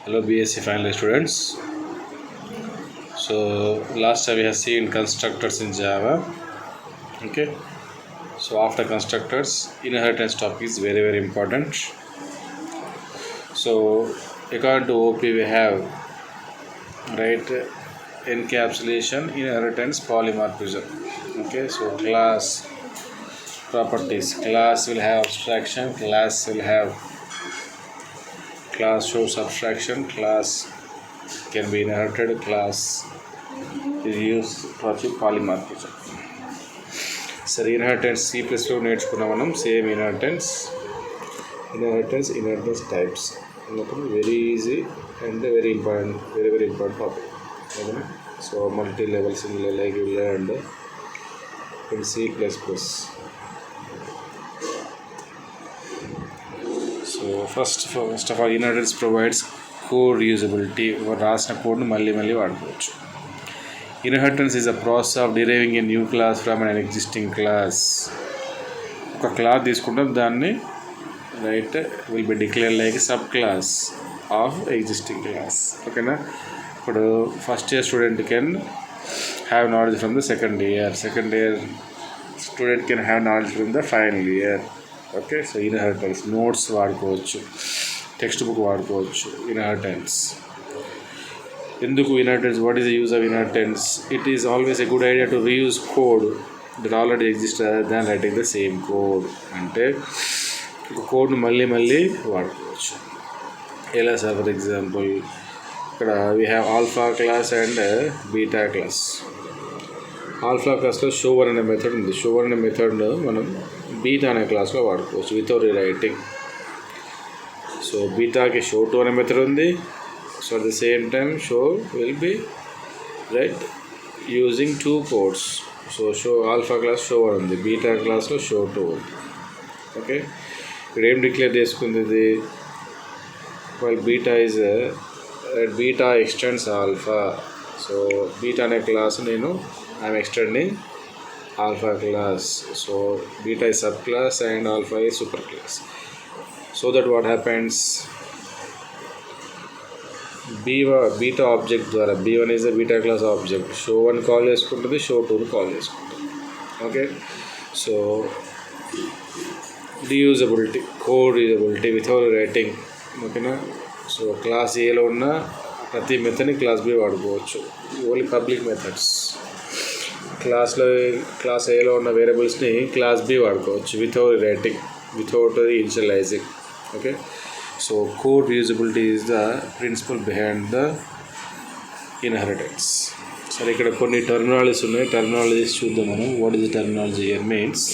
Hello BSc final year students. So last time we have seen constructors in Java. Okay. So after constructors, inheritance topic is very important. So according to OP we have encapsulation, inheritance, polymorphism. Okay. So class properties. Class will have abstraction. Class shows abstraction. Class can be inherited. Class is used to achieve polymorphism. సరే inheritance C++లో నేర్చుకున్నాం మనం same inheritance types అన్నప్పుడు very easy and very important topic ఓకేనా. So multi levels like you learned in C++. So first of all inheritance provides code reusability. రాసిన కోడ్ను మళ్ళీ వాడుకోవచ్చు. Inheritance is a process of deriving a new class from an existing class. ఒక class తీసుకుంటాం, దాన్ని will be declare like sub class of existing class. ఓకేనా. ఇప్పుడు first year student can have knowledge from the second year student can have knowledge from the final year. Okay. So inheritance notes వాడుకోవచ్చు, text book వాడుకోవచ్చు. Inheritance ఎందుకు inheritance? What is the use of inheritance? It is always a good idea to reuse code that already exist other than writing the same code. అంటే ఒక కోడ్ను మళ్ళీ వాడుకోవచ్చు. ఎలా sir? For example ఇక్కడ we have alpha class and beta class. Alpha క్లాస్లో షో1 అనే method ఉంది. షో1 అనే మెథడ్ను మనం బీటా అనే క్లాస్లో వాడుకోవచ్చు వితౌట్ రీరైటింగ్. సో బీటాకి షో2 అనే మెథడ్ ఉంది. So at the same time show will be using two codes. So show alpha class show1 ఉంది, beta class లో show2 ఉంది. ఓకే. ఇక్కడ ఏం డిక్లేర్ చేసుకుంది ఇది? While beta is beta extends alpha. So beta అనే క్లాస్ నేను I'm extending alpha class. So beta is sub class and alpha is super class. So that what happens, beta object ద్వారా B1 is the beta class object. Show one call చేసుకుంటుంది, షో2ని call చేసుకుంటుంది. Okay. So reusability, code reusability without writing. ఓకేనా. So class ఏలో ఉన్న ప్రతి మెథడ్ని class B వాడుకోవచ్చు. Only public methods. క్లాస్ ఏలో ఉన్న వేరియబుల్స్ని క్లాస్ బి వాడుకోవచ్చు without writing, without initialising. Okay. So code reusability is the principle behind the inheritance. సరే, ఇక్కడ కొన్ని టర్మినాలజీస్ ఉన్నాయి. టర్మినాలజీస్ చూద్దాం మనం. What is the terminology here? Means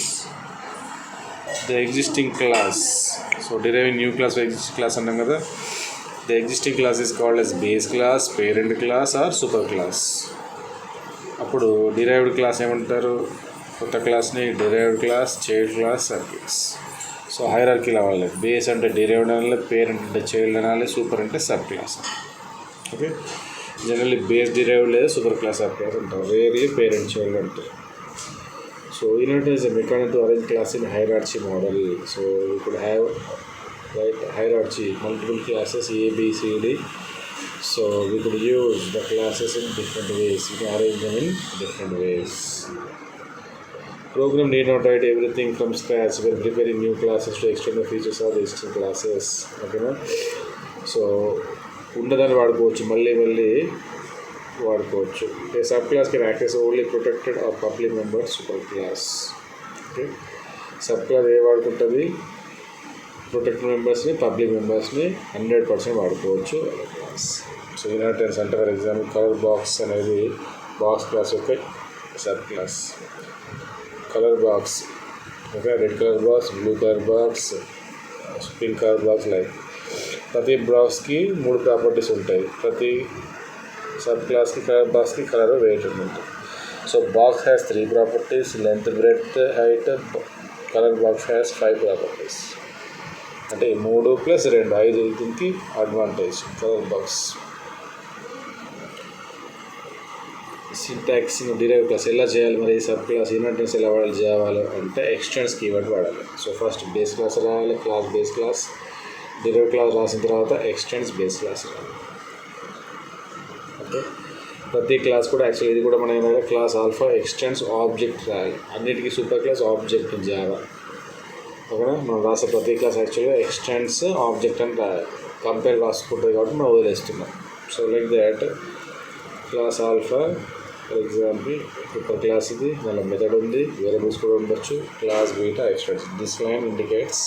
the existing class. So deriving new class existing class అన్నాం కదా. The existing class is called as base class, parent class or super class. అప్పుడు derived class ఏమంటారు? కొత్త క్లాస్ని derived class, child class, sub class. So హైరార్కీలో అవ్వాలి. Base అంటే derived అనాలి, పేరెంట్ అంటే చైల్డ్ అనాలి, సూపర్ అంటే sub class. Okay. Generally base derived లేదా సూపర్ క్లాస్, సబ్ క్లాస్ అంటారు. రేర్లీ పేరెంట్ చైల్డ్ అంటారు. So inheritance is a mechanism to arrange class in hierarchy model. So you could have hierarchy, multiple classes A, B, C, D. So we could use the classes in different ways. We can arrange them in different ways. Program need not write everything from scratch when preparing new classes to extend the features of the existing classes. ఓకేనా. So ఉన్నదాన్ని వాడుకోవచ్చు, మళ్ళీ వాడుకోవచ్చు. A sub class can access only protected or public member super class. Okay. Sub class వాడుకుంటుంది? Protected మెంబర్స్ని, public మెంబర్స్ని 100% వాడుకోవచ్చు class. So inheritance అంటే ఫర్ ఎగ్జాంపుల్ కలర్ బాక్స్ అనేది బాక్స్ క్లాస్ యొక్క sub class. Colour box, okay, red colour box, blue colour box, pink colour box. Like ప్రతి బాక్స్కి 3 properties ఉంటాయి. ప్రతి సబ్ క్లాస్కి కలర్ బాక్స్కి కలర్ వెయిట్ ఉంటుంది. So box has 3 properties, length, breadth, height. Colour box has 5 properties. అంటే 3 + 2 5 దీనికి advantage colour box. Syntax derive class ఎలా చేయాలి మరి? సబ్ క్లాస్ ఇన్హెరిటెన్స్ ఎలా చేయాలి అంటే ఎక్స్టెండ్స్ కీవర్డ్ వాడాలి. సో ఫస్ట్ బేస్ క్లాస్ రాయాలి, class base class. Derived class రాసిన తర్వాత ఎక్స్టెండ్స్ బేస్ క్లాస్ రాయాలి. ఓకే, ప్రతి క్లాస్ కూడా యాక్చువల్లీ ఇది కూడా మనం ఏమైనా క్లాస్ ఆల్ఫా ఎక్స్టెండ్స్ ఆబ్జెక్ట్ రాయాలి. అన్నిటికీ సూపర్ క్లాస్ ఆబ్జెక్ట్ జావా. ఓకేనా, మనం రాసే ప్రతి క్లాస్ యాక్చువల్గా ఎక్స్టెండ్స్ ఆబ్జెక్ట్ అని రాయాలి. కంపేర్ రాసుకుంటుంది కాబట్టి మనం వదిలేస్తున్నాం. So like that class alpha for example super class ఇది, మళ్ళీ మెథడ్ ఉంది, వేరియబుల్స్ కూడా ఉండొచ్చు. Class beta extends, this line indicates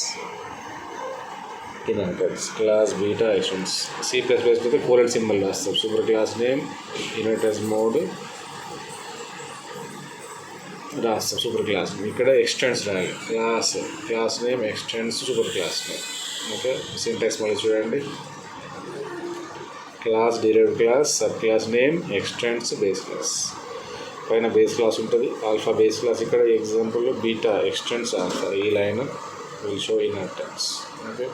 inheritance. Class beta extends. C plus plus అయితే కోలెన్ సింబల్ రాస్తాం. Super class name inheritance mode రాస్తాం. Super class ఇక్కడ extends రాయాలి. Class name extends super class name. Okay, syntax మళ్ళీ చూడండి. Class derived class sub class name extends base class. పైన base class ఉంటుంది, alpha base class. ఇక్కడ example beta extends alpha. ఈ line will show inheritance. Okay,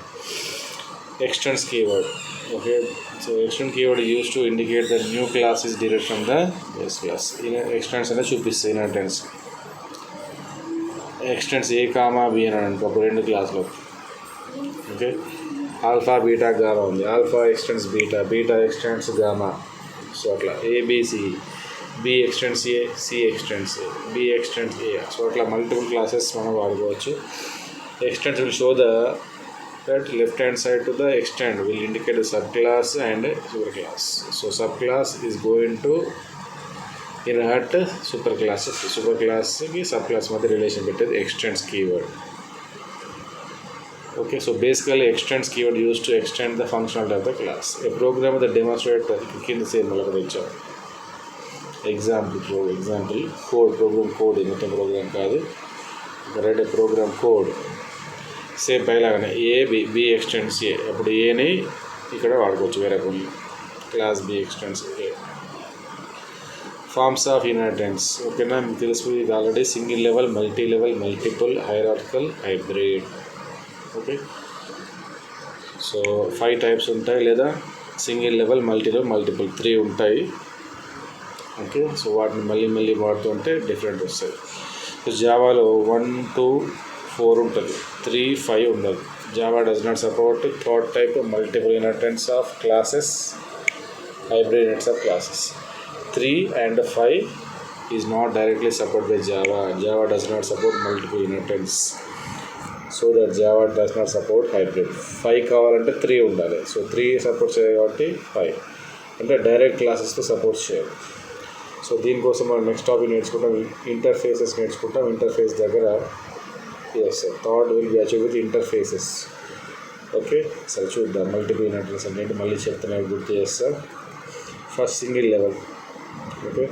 extends keyword. Okay, so extend keyword used to indicate that new class is derived from the base class. Extends అనేది చూపిస్తుంది inheritance. Extends A comma B అని అనుకో రెండు క్లాస్లో. Okay, alpha beta gamma ఉంది. Alpha extends beta, beta extends gamma. So అట్లా ABC, B extends A, C extends A, B extends A. So అట్లా multiple classes మనం వాడుకోవచ్చు. Extends will show the that left hand side to the extend will indicate the subclass and superclass. So subclass is going to inherit superclass. Superclass ki subclass madhya relation పెట్టేది extends keyword. Okay, so basically extends keyword used to extend the functionality of the class. A program that demonstrates కింద సేమ్ అలా కూడా ఇచ్చాం. example code, program code మొత్తం program కాదు, right. Program code same పైలాగానే A B extends A. అప్పుడు ఏని ఇక్కడ వాడుకోవచ్చు వేరే కొన్ని. Class B extends A. Forms of inheritance. ఓకేనా, మీకు తెలుసు ఇది already. Single level, multi level, multiple, hierarchical, hybrid. Okay, so 5 types ఉంటాయి, లేదా single level, multi level, multiple 3 ఉంటాయి. ఓకే, సో వాటిని మళ్ళీ వాడుతుంటే డిఫరెంట్ వస్తాయి. సో జావాలో 1, 2, 4 ఉంటుంది, 3, 5 ఉండదు. Java does not support third type, multiple inheritance of classes, hybrid inheritance of classes. 3 and 5 is not directly supported by Java. Java does not support multiple inheritance. So that Java does not support hybrid. 5 కావాలంటే 3 ఉండాలి. So 3 support చేయాలి కాబట్టి 5 అంటే direct క్లాసెస్తో support చేయాలి. So దీనికోసం మనం next topic నేర్చుకుంటాం, ఇంటర్ఫేసెస్ నేర్చుకుంటాం. ఇంటర్ఫేస్ దగ్గర that will be achieve with interfaces. Okay, సరే చూద్దాం. మల్టిపుల్ ఇన్హెరిటెన్స్ అంటే మళ్ళీ చెప్తున్నాయి, గుర్తు చేస్తా. First single level. Okay,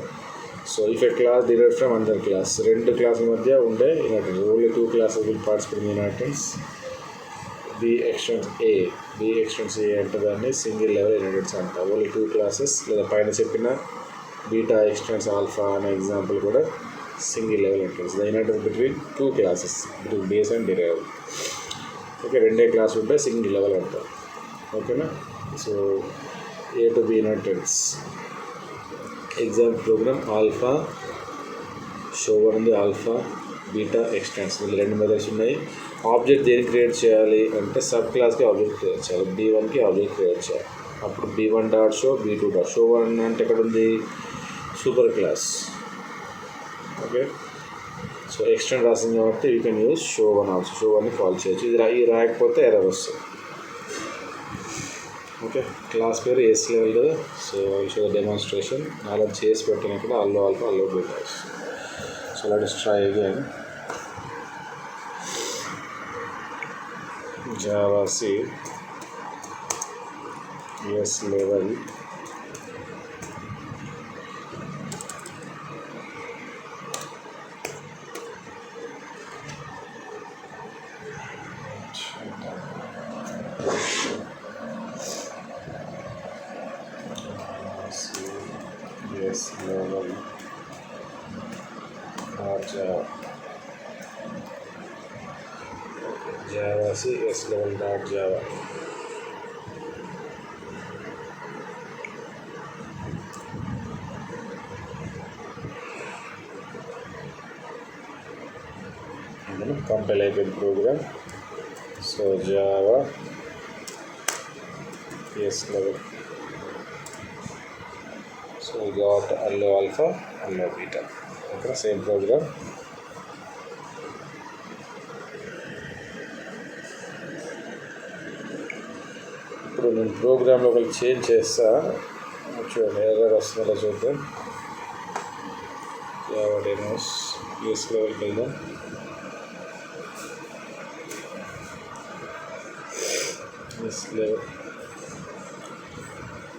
so if a class derived from another class, రెండు క్లాసుల మధ్య ఉండే inheritance. Only 2 classes will participate in inheritance. B extends A అంటే దాన్ని సింగిల్ లెవెల్ ఇన్హెరిటెన్స్ అంట. ఓన్లీ 2 classes, లేదా పైన చెప్పిన బీటా ఎక్స్టెండ్స్ ఆల్ఫా అనే ఎగ్జాంపుల్ కూడా single level inheritance. The inheritance between 2 classes, between base and derived. Okay, రెండే class ఉంటే సింగిల్ లెవెల్ అంటారు. ఓకేనా, so A to B inheritance. Example programme alpha show ఉంది, ఆల్ఫా బీటా ఎక్స్టెండ్స్. వీళ్ళు 2 methods ఉన్నాయి. Object దేనికి క్రియేట్ చేయాలి అంటే సబ్ క్లాస్కి ఆబ్జెక్ట్ క్రియేట్ చేయాలి. B1కి ఆబ్జెక్ట్ క్రియేట్ చేయాలి. అప్పుడు B1 dot show, B2 dot show. 1 అంటే ఎక్కడ ఉంది, super class. Okay, so extend రాసింది కాబట్టి you can use show 1 also. Show 1ని కాల్ చేయొచ్చు. ఇది రాయకపోతే ఎర్రర్ వస్తుంది. ఓకే, క్లాస్ పేరు ఎస్ లెవెల్ కదా. సో షో డెమాన్స్ట్రేషన్ అలా చేసి పెట్టిన ఇక్కడ అల్లో ఆల్ఫా, అల్లో beta. So let us try again. Java C S level S level Java. Java C S level dot Java. Compile అయిపోయింది program. So Java yes level. So we got allo alpha, allo beta. Okay, same program. ఇప్పుడు నేను ప్రోగ్రామ్లో ఒకటి change చేస్తా, చూడండి error వస్తుందో చూద్దాం. Java demos US లెవెల్కి వెళ్దాం. యూఎస్ లెవెల్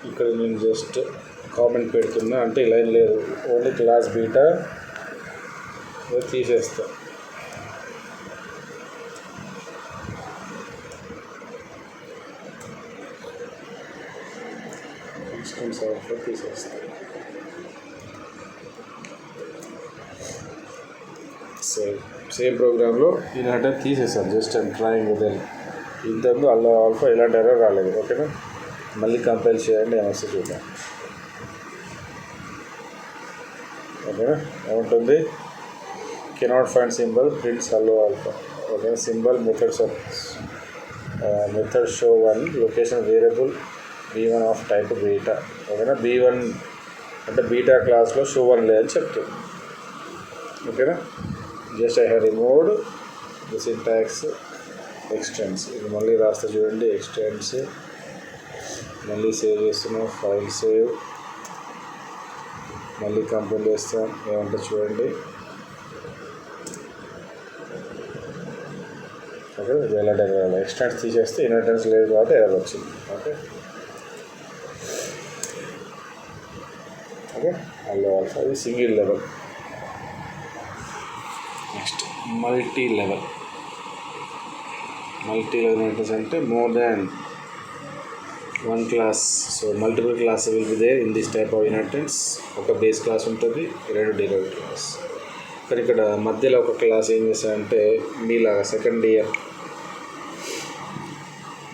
ఇక్కడ నేను జస్ట్ కామెంట్ పెడుతున్నా, అంటే లైన్ లేదు, ఓన్లీ క్లాస్ బీటా తీసేస్తా. ఇన్స్టెన్స్ ఆఫ్ తీసేస్తా. సేమ్ ప్రోగ్రాంలో ఇలాంటి తీసేసాను, జస్ట్ ఐమ్ ట్రయింగ్ విత్ ఇంతకు అల్లో ఆల్ఫా ఇలాంటి ఎర్రర్ రాలేదు. ఓకేనా, మళ్ళీ కంపైల్ చేయండి, ఏమొస్తే చూద్దాం. ఓకేనా, ఏముంటుంది, కెనాట్ ఫైండ్ సింబల్ ప్రింట్స్ అల్లో ఆల్ఫా. ఓకేనా, symbol methods of method show one location variable B1 of type beta. ఓకేనా, B1 అంటే బీటా క్లాస్లో షో వన్ లేదని చెప్తుంది. ఓకేనా, just I have removed the syntax extends. ఇది మళ్ళీ రాస్తా చూడండి, ఎక్స్టెండ్స్ మళ్ళీ సేవ్ చేస్తున్నాం, ఫైల్ సేవ్, మళ్ళీ కంపైల్ చేస్తాం. ఏమంటే చూడండి, ఓకే ఇలాంటి ఎర్రర్, ఎక్స్టెండ్స్ తీసేస్తే ఇన్హెరిటెన్స్ లేదు కాబట్టి ఎర్రర్ వచ్చింది. ఓకే ఓకే అల్లో ఆల్ఫా ఇది single level. Next multi level. Multi level ఏంటంటే more than one class. So multiple class will be there in this type of inheritance. ఒక base class ఉంటుంది, రెండు derived class. కానీ ఇక్కడ మధ్యలో ఒక క్లాస్ ఏం చేస్తారంటే మీలాగా second year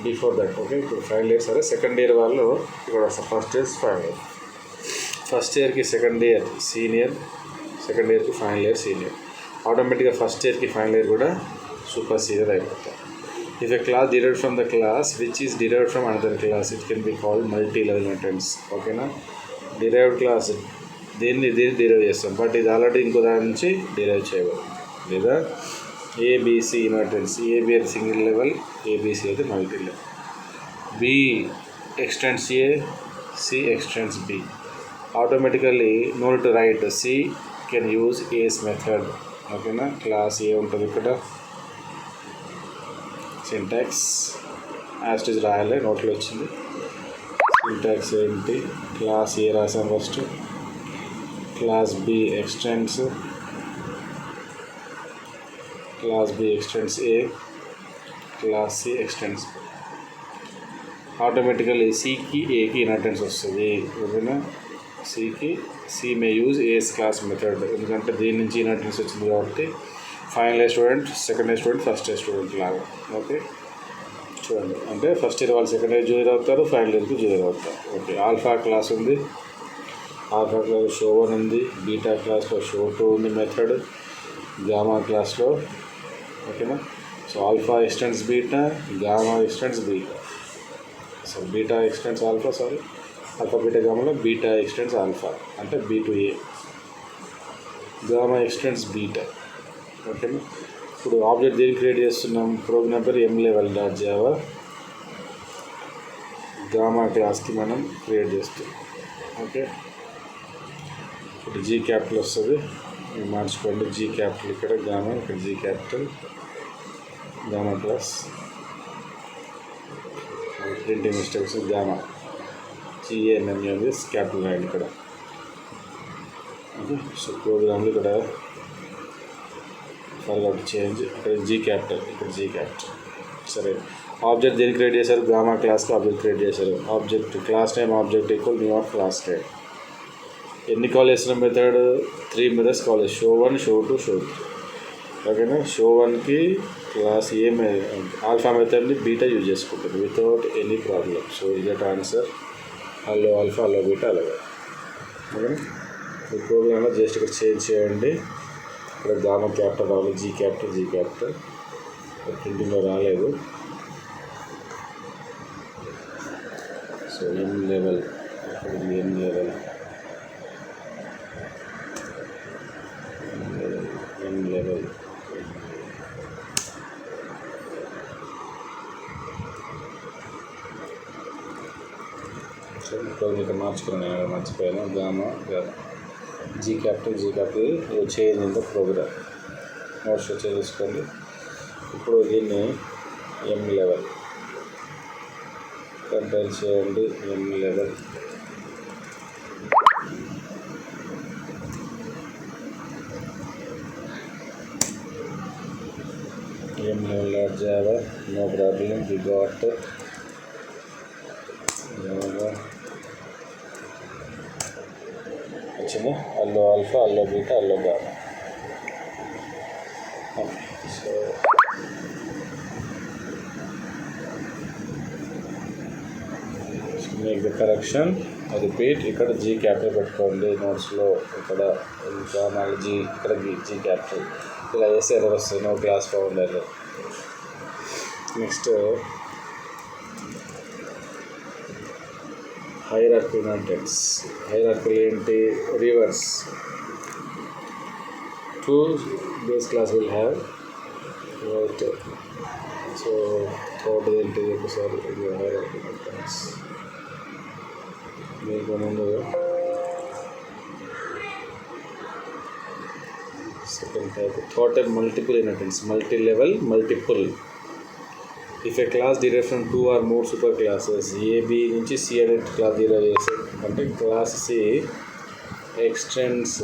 before that. Okay, ఇప్పుడు ఫైనల్ ఇయర్ సరే, సెకండ్ ఇయర్ వాళ్ళు ఇక్కడ first year final year, first ఇయర్కి సెకండ్ ఇయర్ సీనియర్, సెకండ్ ఇయర్కి ఫైనల్ ఇయర్ సీనియర్. ఆటోమేటిక్గా ఫస్ట్ ఇయర్కి ఫైనల్ ఇయర్ కూడా సూపర్ సీనియర్ అయిపోతాయి. If a class derived from the class which is derived from another class, it can be called multi-level inheritance. ఓకేనా, derived class దీన్ని derive చేస్తాం, but ఇది already ఇంకో దాని నుంచి డిరైవ్ చేయబడి. లేదా ఏబిసి ఇన్హెరిటెన్స్, ఏబి అయితే సింగిల్ లెవెల్, ఏబిసి అయితే multi level. B extends A, C extends B. Automatically no to write, C can use A's method. ఓకేనా, క్లాస్ ఏ ఉంటుంది ఇక్కడ, సింటాక్స్ యాస్టిజ్ రాయాలి, నోట్లో వచ్చింది. సింటాక్స్ ఏంటి, క్లాస్ ఏ రాసాం first, class B extends, class B extends A, class C extends. Automatically సికి ఏకి ఇన్హెరిటెన్స్ వస్తుంది. ఓకేనా, సికి C may use A's class method, ఎందుకంటే దీని నుంచి ఇన్హెరిటెన్స్ వచ్చింది కాబట్టి final year student, second year student, first year student లాగా. ఓకే చూడండి, అంటే ఫస్ట్ ఇయర్ వాళ్ళు సెకండ్ ఇయర్ జూనియర్ అవుతారు, ఫైనల్ ఇయర్కి జూనియర్ అవుతారు. ఓకే, ఆల్ఫా క్లాస్ ఉంది, ఆల్ఫా క్లాస్ షో 1 ఉంది, బీటా క్లాస్లో షో 2 ఉంది మెథడ్, గామా క్లాస్లో. ఓకేనా, so alpha extends beta, gamma extends beta. So beta extends alpha, sorry alpha beta గామాలో బీటా ఎక్స్టెండ్స్ ఆల్ఫా అంటే B2A, గామా ఎక్స్టెండ్స్ బీటా. ఓకేనా, ఇప్పుడు ఆబ్జెక్ట్ దేని క్రియేట్ చేస్తున్నాం, ప్రోగ్రామ్ పేరు mlevel.java, గామా క్లాస్కి మనం క్రియేట్ చేస్తాం. ఓకే, ఇప్పుడు జీ క్యాపిటల్ వస్తుంది, మీరు మార్చుకోండి, జీ క్యాపిటల్ ఇక్కడ గామా, ఇక్కడ G capital, gamma class. Printing mistakes, gamma GAMA capital రాయండి ఇక్కడ. ఓకే, సో ప్రోగ్రామ్లో ఇక్కడ ఫర్గాట్ చేంజ్, ఇక్కడ జీ క్యాపిటల్, ఇక్కడ జీ క్యాపిటల్. సరే, ఆబ్జెక్ట్ దేని క్రియేట్ చేశారు, గామా క్లాస్కి ఆబ్జెక్ట్ క్రియేట్ చేశారు. Object class name object equal new of class name. ఎన్ని కాల్ చేసిన మెథడ్, 3 మెథడ్స్ కాల్ చేసి, షో 1, షో 2, షో 3. ఓకేనా, షో 1కి క్లాస్ ఏ ఆల్ఫా మెథడ్ని బీటా యూజ్ చేసుకుంటుంది వితౌట్ ఎనీ ప్రాబ్లమ్. సో ఇదట్ answer, hello alpha, hello beta అలాగే. ఓకేనా, ఈ ప్రోగ్రామ్లో జస్ట్ ఇక్కడ చేంజ్ చేయండి, ఇక్కడ గామా క్యాపిటల్ రావాలి, జీ క్యాపిటల్, జీ క్యాపిటల్. ప్రింటింగ్లో రాలేదు. So m level m level so ఇప్పుడు మీకు మార్చుకున్నాను, మర్చిపోయాను. Gamma G capital change in the program నోట్స్లో చేసుకోండి. ఇప్పుడు దీన్ని m లెవెల్ కంపేర్ చేయండి. m level Java, no problem, we got Java. Actually, allo alpha, allo beta, allo gamma. Okay, so make the correction. I repeat, ఇక్కడ G capital పెట్టుకోండి నోట్స్లో. ఇక్కడ ఇంకా మళ్ళీ ఇక్కడ G capital ఇలా చేస్తే ఎర్రర్ వస్తుంది. No class found error. Next hierarchy intense. Hierarchy ఏంటి? Reverse. 2 base class will have right. So third ఏంటి ఒకసారి హైరార్కీ ఇంటెన్స్ మీకు ముందు second type third type multiple inheritance. Multi level multiple. If a class derive from 2 or more super classes, A B నుంచి C అనే class derive చేస్తే అంటే class C extends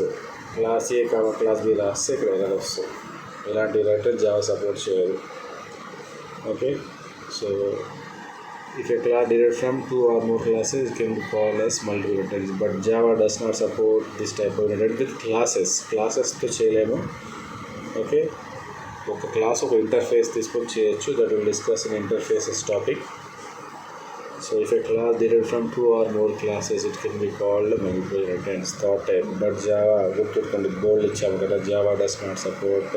class A class B రాస్తే ఇక్కడ error వస్తుంది. ఇలాంటి ఇన్హెరిటెన్స్ జావా సపోర్ట్ చేయదు. Okay, so if a class derived from 2 or more classes, it can be called as multiple inheritance. But Java does not support this type of inheritance with classes. Classes తో చేయలేము. Okay, ఒక class ఒక interface తీసుకొని చేయొచ్చు. That will discuss in interfaces topic. So if a class derived from 2 or more classes, it can be called multiple inheritance. Third type. But Java గుర్తుపెట్టుకోండి, బోల్డ్ ఇచ్చాము కదా, Java does not support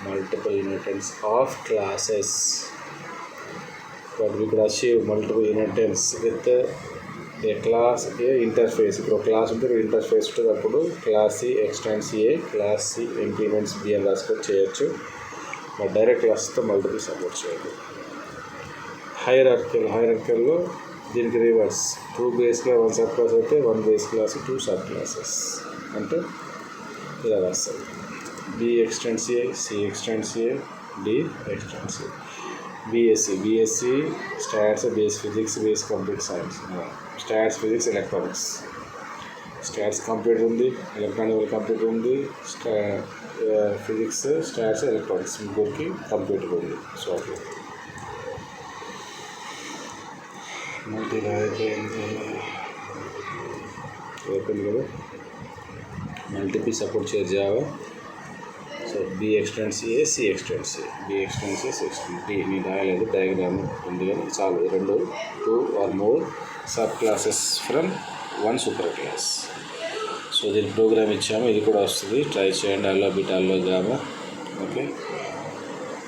multiple inheritance of classes. But we could achieve multiple inheritance with a class a interface. ఇప్పుడు class ఉంటే interface ఉంటుంది. అప్పుడు class C extends A, class C implements B అని రాసుకొని చేయొచ్చు. బట్ డైరెక్ట్ క్లాస్తో మల్టిపుల్ సపోర్ట్ చేయదు. హైరార్కికల్లో దీనికి reverse. 2 base class 1 sub class అయితే 1 బేస్ క్లాస్ 2 సబ్ క్లాసెస్ అంటే ఇలా రాస్తారు. B extends A, C extends A, D extends A. BSc stats, base physics, base computer science. Stats physics electronics. Stats computer ఉంది, electronic computer ఉంది, physics stats electronics ముగ్గురికి computer ఉంది. Software multi అయిపోయింది కదా. Multiple support చేయదు Java. So B extends A, C extends A, B extends A, C extends D. నేను రాయలేదు, diagram ఉంది కానీ చాలు. 2 or more sub classes from 1 super class. So దీని ప్రోగ్రామ్ ఇచ్చాము, ఇది కూడా వస్తుంది, ట్రై చేయండి. అల్లో బీటా అల్లో gamma. Okay,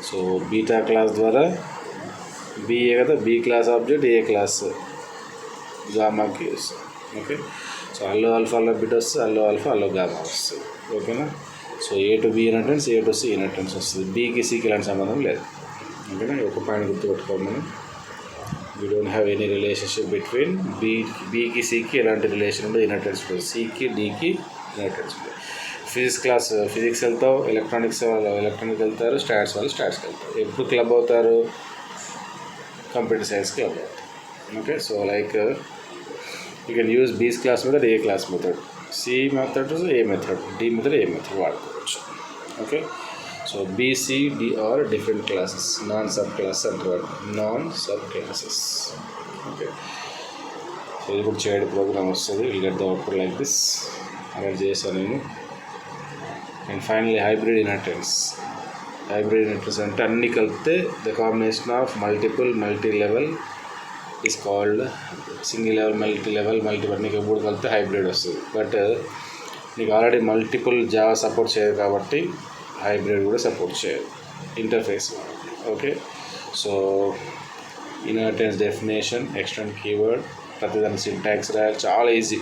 so beta class ద్వారా బిఏ కదా, B class object A class గామాకి వస్తుంది. ఓకే, సో అల్లో ఆల్ఫా అల్లో బీటా వస్తుంది, అల్లో ఆల్ఫా అల్లో గామా వస్తుంది. ఓకేనా. So A to B inheritance, A to C inheritance వస్తుంది. బీకి సికి ఇలాంటి సంబంధం లేదు. ఓకేనా, ఒక పాయింట్ గుర్తుపెట్టుకోవాలి మనం. We don't have any relationship between బీకి సికి ఎలాంటి రిలేషన్ ఉండదు. ఇన్హెరిటెన్స్ ఉంటుంది. సికి డికి ఇన్హెరిటెన్స్ ఉంటుంది. ఫిజిక్స్ వెళ్తావు, ఎలక్ట్రానిక్స్ వాళ్ళు ఎలక్ట్రానిక్ వెళ్తారు, స్టాట్స్ వాళ్ళు స్టాట్స్కి వెళ్తారు. ఎప్పుడు క్లబ్ అవుతారు? కంప్యూటర్ సైన్స్ క్లబ్ అవుతారు. Okay, so like you can use B's class method, A class method, C method A method, D method A method వాడుకోవచ్చు. Okay, so B C D are different classes, non sub class అంటారు, non sub classes. Okay, so ఇది కూడా చేయడం programme వస్తుంది. Will get the output like this. అలా చేశాను నేను. And finally hybrid inheritance. Hybrid inheritance అంటే అన్నీ కలిపితే the combination of multi level is called single level, multi అన్నీ మూడు కలిపితే హైబ్రిడ్ వస్తుంది. బట్ నీకు ఆల్రెడీ మల్టిపుల్ జావా సపోర్ట్ చేయదు కాబట్టి హైబ్రిడ్ కూడా సపోర్ట్ చేయదు interface. Okay, so inheritance definition, extend keyword, ప్రతిదాని సింటాక్స్ రాయాలి, చాలా easy,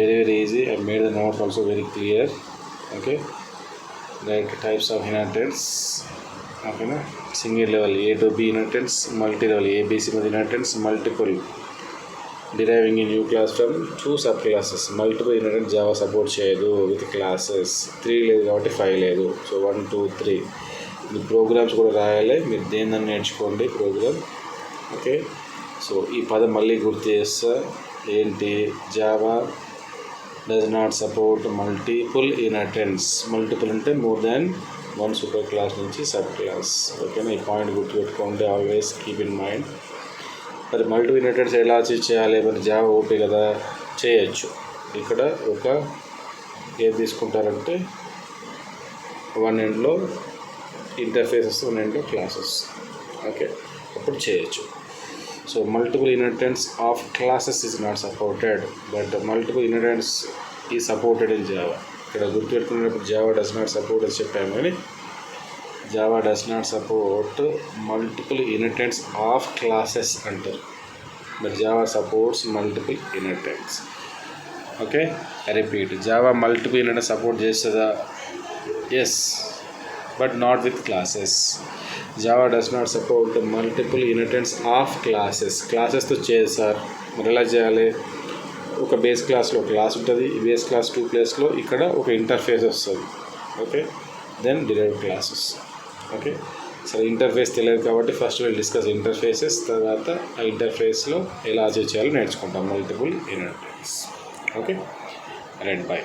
very very easy. I made the notes also very clear. Okay, right types of inheritance. ఓకేనా, single level A to B inheritance, multi level ABC మీద inheritance, multiple deriving a new class from 2 subclasses. Multiple inheritance Java support చేయదు with classes. 3 లేదు కాబట్టి 5 లేదు. So 1 2 3 ఇది programmes కూడా రాయాలి, మీరు దేని నేర్చుకోండి ప్రోగ్రామ్. ఓకే, సో ఈ పదం మళ్ళీ గుర్తు చేస్తా, ఏంటి, Java does not support multiple inheritance. Multiple అంటే మోర్ దాన్ 1 సూపర్ క్లాస్ నుంచి సబ్ క్లాస్. ఓకేనా, ఈ పాయింట్ గుర్తుపెట్టుకోండి, ఆల్వేస్ కీప్ ఇన్ మైండ్. మరి మల్టిపుల్ ఇన్హెరిటెన్స్ ఎలా అచీవ్ చేయాలి, మరి జావా ఓకే కదా, చేయొచ్చు. ఇక్కడ ఒక ఏం తీసుకుంటారంటే 1 ఎండ్లో ఇంటర్ఫేసెస్, 1 ఎండ్లో క్లాసెస్. ఓకే, అప్పుడు చేయొచ్చు. So multiple inheritance of classes is not supported, but multiple inheritance is supported in Java. ఇక్కడ గుర్తుపెట్టుకునేటప్పుడు జావా డస్ నాట్ సపోర్ట్ అని చెప్పాము, కానీ Java does not support multiple inheritance of classes అంటారు. But Java supports multiple inheritance. Okay, repeat, Java multiple inheritance support చేస్తుందా? Yes, but not with classes. Java does not support multiple inheritance of classes. క్లాసెస్తో చేయదు sir, మరి ఎలా చేయాలి? ఒక base క్లాస్లో class ఉంటుంది, ఈ బేస్ క్లాస్ 2 ప్లేస్లో ఇక్కడ ఒక ఇంటర్ఫేస్ వస్తుంది. Okay, then derived classes. Okay, సరే ఇంటర్ఫేస్ తెలియదు కాబట్టి ఫస్ట్ విల్ డిస్కస్ ఇంటర్ఫేసెస్, తర్వాత ఆ ఇంటర్ఫేస్లో ఎలా అచీవ్ చేయాలో నేర్చుకుంటాం multiple inheritance. Okay, right, bye.